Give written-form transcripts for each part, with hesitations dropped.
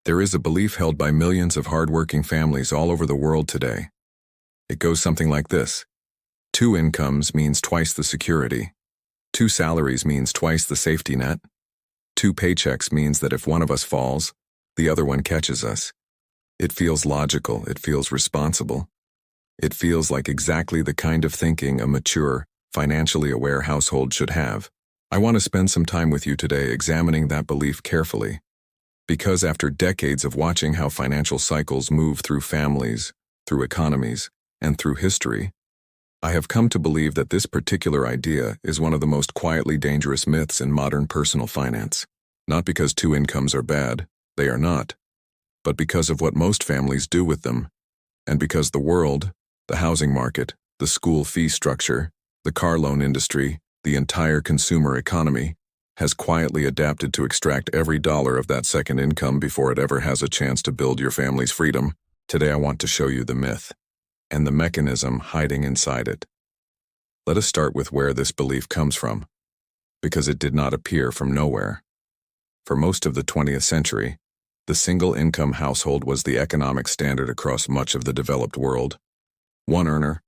There is a belief held by millions of hardworking families all over the world today. It goes something like this. 2 incomes means twice the security. 2 salaries means twice the safety net. 2 paychecks means that if one of us falls, the other one catches us. It feels logical, it feels responsible. It feels like exactly the kind of thinking a mature, financially aware household should have. I want to spend some time with you today examining that belief carefully. Because after decades of watching how financial cycles move through families, through economies, and through history, I have come to believe that this particular idea is one of the most quietly dangerous myths in modern personal finance. Not because 2 incomes are bad, they are not, but because of what most families do with them, and because the world, the housing market, the school fee structure, the car loan industry, the entire consumer economy, has quietly adapted to extract every dollar of that second income before it ever has a chance to build your family's freedom. Today I want to show you the myth and the mechanism hiding inside it. Let us start with where this belief comes from, because it did not appear from nowhere. For most of the 20th century, the single-income household was the economic standard across much of the developed world. 1 earner,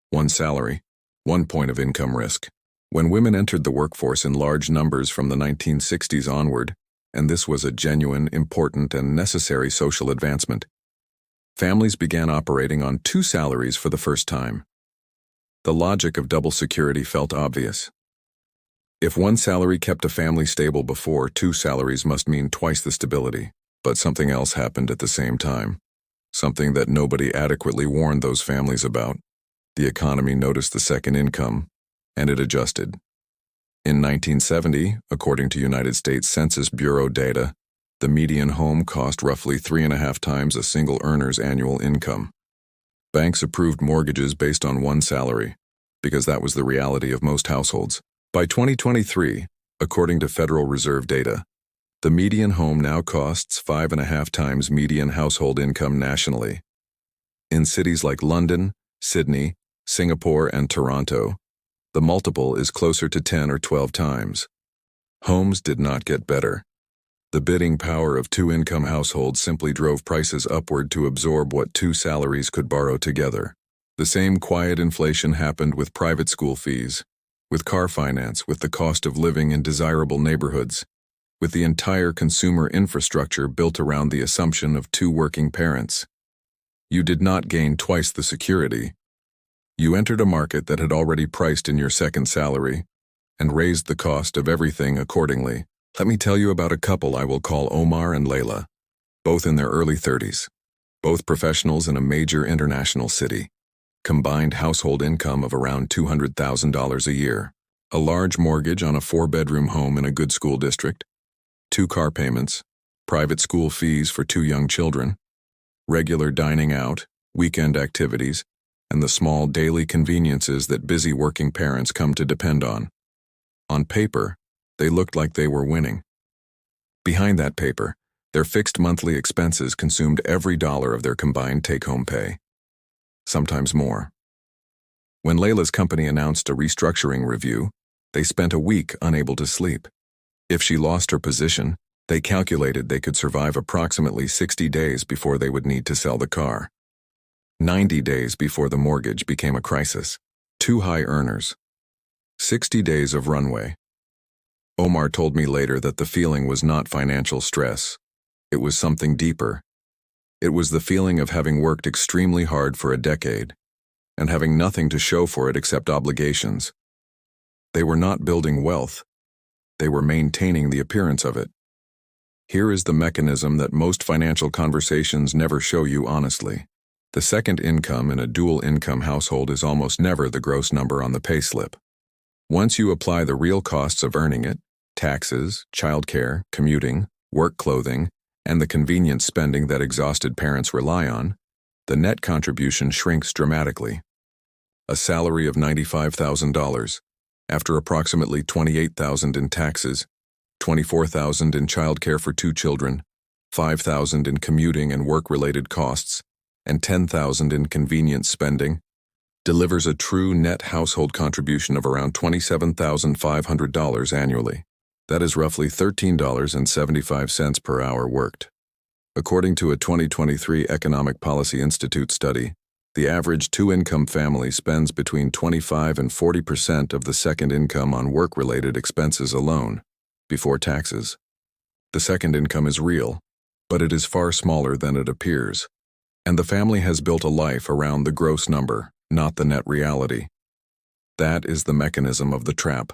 1 salary, 1 point of income risk. When women entered the workforce in large numbers from the 1960s onward, and this was a genuine, important, and necessary social advancement, families began operating on 2 salaries for the first time. The logic of double security felt obvious. If 1 salary kept a family stable before, 2 salaries must mean twice the stability. But something else happened at the same time. Something that nobody adequately warned those families about. The economy noticed the second income, and it adjusted. In 1970, according to United States Census Bureau data, the median home cost roughly 3.5 times a single earner's annual income. Banks approved mortgages based on 1 salary, because that was the reality of most households. By 2023, according to Federal Reserve data, the median home now costs 5.5 times median household income nationally. In cities like London, Sydney, Singapore, and Toronto, the multiple is closer to 10 or 12 times. Homes did not get better. The bidding power of 2-income households simply drove prices upward to absorb what 2 salaries could borrow together. The same quiet inflation happened with private school fees, with car finance, with the cost of living in desirable neighborhoods, with the entire consumer infrastructure built around the assumption of 2 working parents. You did not gain twice the security. You entered a market that had already priced in your second salary and raised the cost of everything accordingly. Let me tell you about a couple I will call Omar and Layla, both in their early 30s, both professionals in a major international city. Combined household income of around $200,000 a year, a large mortgage on a 4-bedroom home in a good school district, 2 car payments, private school fees for 2 young children, regular dining out, weekend activities, and the small daily conveniences that busy working parents come to depend on. On paper, they looked like they were winning. Behind that paper, their fixed monthly expenses consumed every dollar of their combined take-home pay. Sometimes more. When Layla's company announced a restructuring review, they spent a week unable to sleep. If she lost her position, they calculated they could survive approximately 60 days before they would need to sell the car. 90 days before the mortgage became a crisis. 2 high earners. 60 days of runway. Omar told me later that the feeling was not financial stress. It was something deeper. It was the feeling of having worked extremely hard for a decade and having nothing to show for it except obligations. They were not building wealth. They were maintaining the appearance of it. Here is the mechanism that most financial conversations never show you honestly. The second income in a dual-income household is almost never the gross number on the payslip. Once you apply the real costs of earning it, taxes, childcare, commuting, work clothing, and the convenience spending that exhausted parents rely on, the net contribution shrinks dramatically. A salary of $95,000, after approximately $28,000 in taxes, $24,000 in childcare for 2 children, $5,000 in commuting and work-related costs, and $10,000 in convenience spending, delivers a true net household contribution of around $27,500 annually. That is roughly $13.75 per hour worked. According to a 2023 Economic Policy Institute study, the average two-income family spends between 25 and 40% of the second income on work-related expenses alone, before taxes. The second income is real, but it is far smaller than it appears. And the family has built a life around the gross number, not the net reality. That is the mechanism of the trap.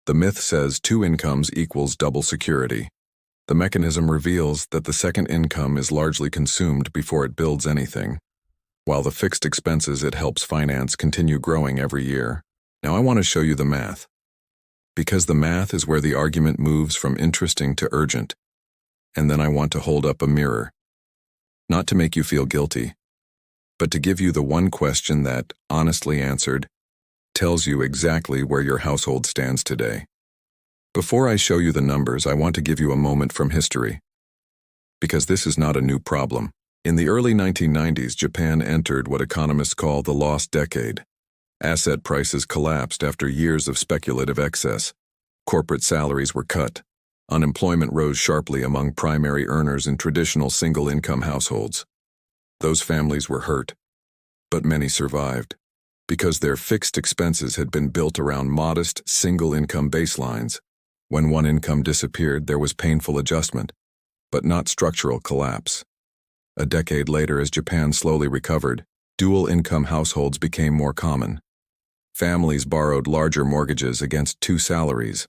The myth says two incomes equals double security. The mechanism reveals that the second income is largely consumed before it builds anything, while the fixed expenses it helps finance continue growing every year. Now I want to show you the math. Because the math is where the argument moves from interesting to urgent. And then I want to hold up a mirror. Not to make you feel guilty, but to give you the one question that, honestly answered, tells you exactly where your household stands today. Before I show you the numbers, I want to give you a moment from history. Because this is not a new problem. In the early 1990s, Japan entered what economists call the lost decade. Asset prices collapsed after years of speculative excess. Corporate salaries were cut. Unemployment rose sharply among primary earners in traditional single-income households. Those families were hurt, but many survived, because their fixed expenses had been built around modest, single-income baselines. When one income disappeared, there was painful adjustment, but not structural collapse. A decade later, as Japan slowly recovered, dual-income households became more common. Families borrowed larger mortgages against two salaries.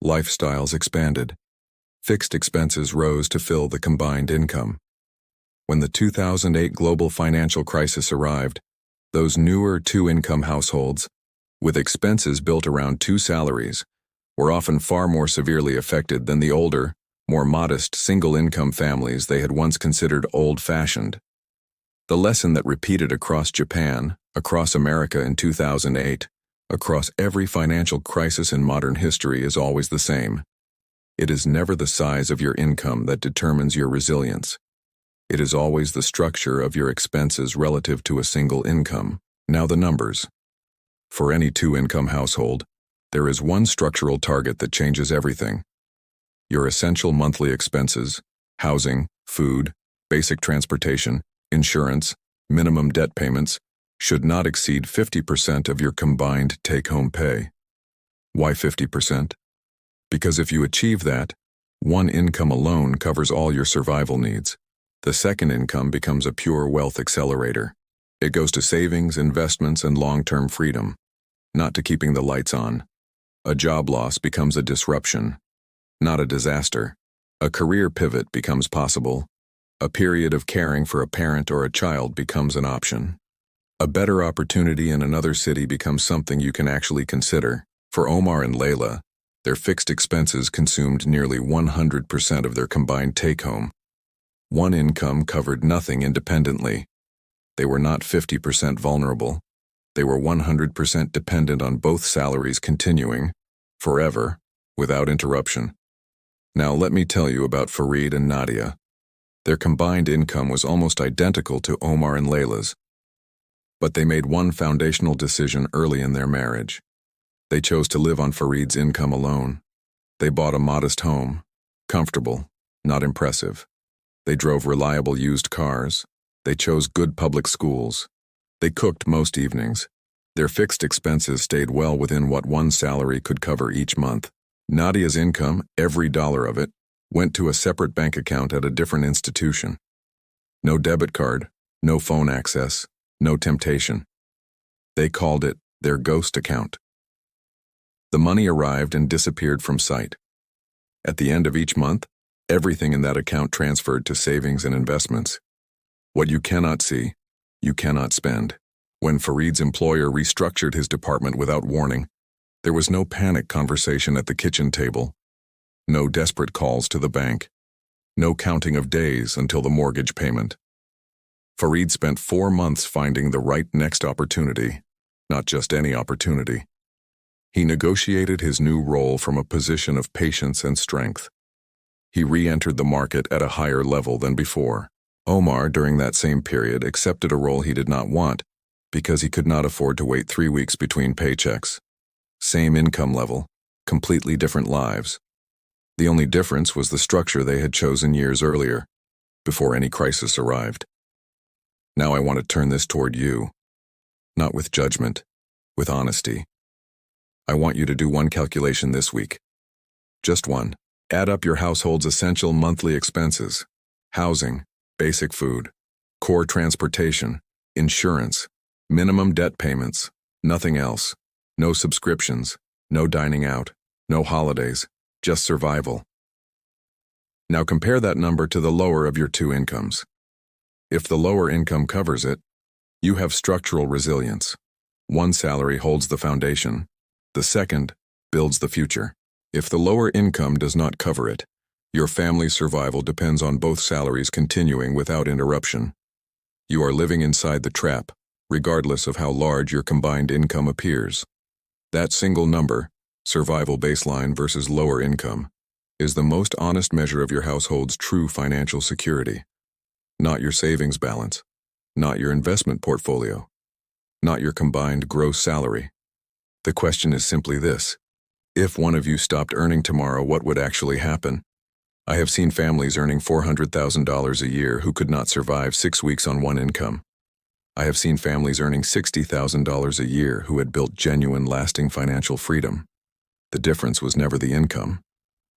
Lifestyles expanded. Fixed expenses rose to fill the combined income. When the 2008 global financial crisis arrived, those newer two-income households, with expenses built around two salaries, were often far more severely affected than the older, more modest single-income families they had once considered old-fashioned. The lesson that repeated across Japan, across America in 2008, across every financial crisis in modern history is always the same. It is never the size of your income that determines your resilience. It is always the structure of your expenses relative to a single income. Now the numbers. For any two-income household, there is one structural target that changes everything. Your essential monthly expenses, housing, food, basic transportation, insurance, minimum debt payments, should not exceed 50% of your combined take-home pay. Why 50%? Because if you achieve that, one income alone covers all your survival needs. The second income becomes a pure wealth accelerator. It goes to savings, investments, and long-term freedom, not to keeping the lights on. A job loss becomes a disruption, not a disaster. A career pivot becomes possible. A period of caring for a parent or a child becomes an option. A better opportunity in another city becomes something you can actually consider. For Omar and Layla, their fixed expenses consumed nearly 100% of their combined take-home. One income covered nothing independently. They were not 50% vulnerable. They were 100% dependent on both salaries continuing, forever, without interruption. Now let me tell you about Farid and Nadia. Their combined income was almost identical to Omar and Layla's. But they made one foundational decision early in their marriage. They chose to live on Farid's income alone. They bought a modest home, comfortable, not impressive. They drove reliable used cars. They chose good public schools. They cooked most evenings. Their fixed expenses stayed well within what one salary could cover each month. Nadia's income, every dollar of it, went to a separate bank account at a different institution. No debit card, no phone access, no temptation. They called it their ghost account. The money arrived and disappeared from sight. At the end of each month, everything in that account transferred to savings and investments. What you cannot see, you cannot spend. When Farid's employer restructured his department without warning, there was no panic conversation at the kitchen table, no desperate calls to the bank, no counting of days until the mortgage payment. Farid spent 4 months finding the right next opportunity, not just any opportunity. He negotiated his new role from a position of patience and strength. He re-entered the market at a higher level than before. Omar, during that same period, accepted a role he did not want because he could not afford to wait 3 weeks between paychecks. Same income level, completely different lives. The only difference was the structure they had chosen years earlier. before any crisis arrived. Now I want to turn this toward you, not with judgment, with honesty. I want you to do one calculation this week. Just one. Add up your household's essential monthly expenses: housing, basic food, core transportation, insurance, minimum debt payments, nothing else. No subscriptions, no dining out, no holidays, just survival. Now compare that number to the lower of your two incomes. If the lower income covers it, you have structural resilience. One salary holds the foundation. The second builds the future. If the lower income does not cover it, your family's survival depends on both salaries continuing without interruption. You are living inside the trap, regardless of how large your combined income appears. That single number, survival baseline versus lower income, is the most honest measure of your household's true financial security. Not your savings balance, not your investment portfolio, not your combined gross salary. The question is simply this: if one of you stopped earning tomorrow, what would actually happen? I have seen families earning $400,000 a year who could not survive 6 weeks on one income. I have seen families earning $60,000 a year who had built genuine, lasting financial freedom. The difference was never the income.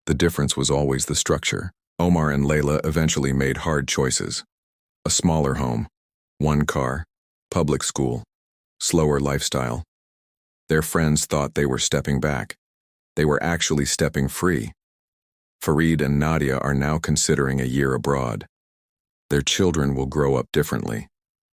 The difference was always the structure. Omar and Layla eventually made hard choices. A smaller home, one car, public school, slower lifestyle. Their friends thought they were stepping back. They were actually stepping free. Farid and Nadia are now considering a year abroad. Their children will grow up differently.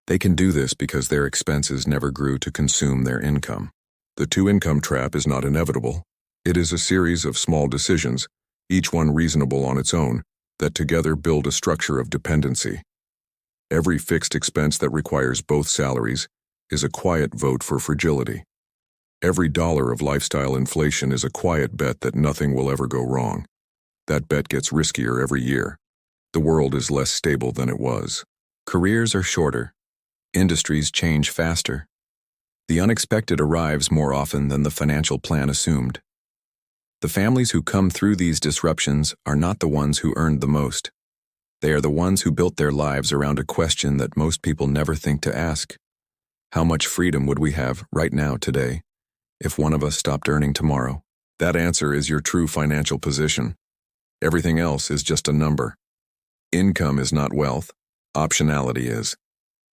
They can do this because their expenses never grew to consume their income. The two-income trap is not inevitable. It is a series of small decisions, each one reasonable on its own, that together build a structure of dependency. Every fixed expense that requires both salaries is a quiet vote for fragility. Every dollar of lifestyle inflation is a quiet bet that nothing will ever go wrong. That bet gets riskier every year. The world is less stable than it was. Careers are shorter. Industries change faster. The unexpected arrives more often than the financial plan assumed. The families who come through these disruptions are not the ones who earned the most. They are the ones who built their lives around a question that most people never think to ask. How much freedom would we have right now, today, if one of us stopped earning tomorrow? That answer is your true financial position. Everything else is just a number. Income is not wealth. Optionality is.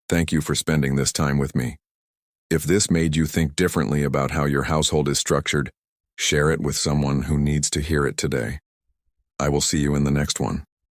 Thank you for spending this time with me. If this made you think differently about how your household is structured, share it with someone who needs to hear it today. I will see you in the next one.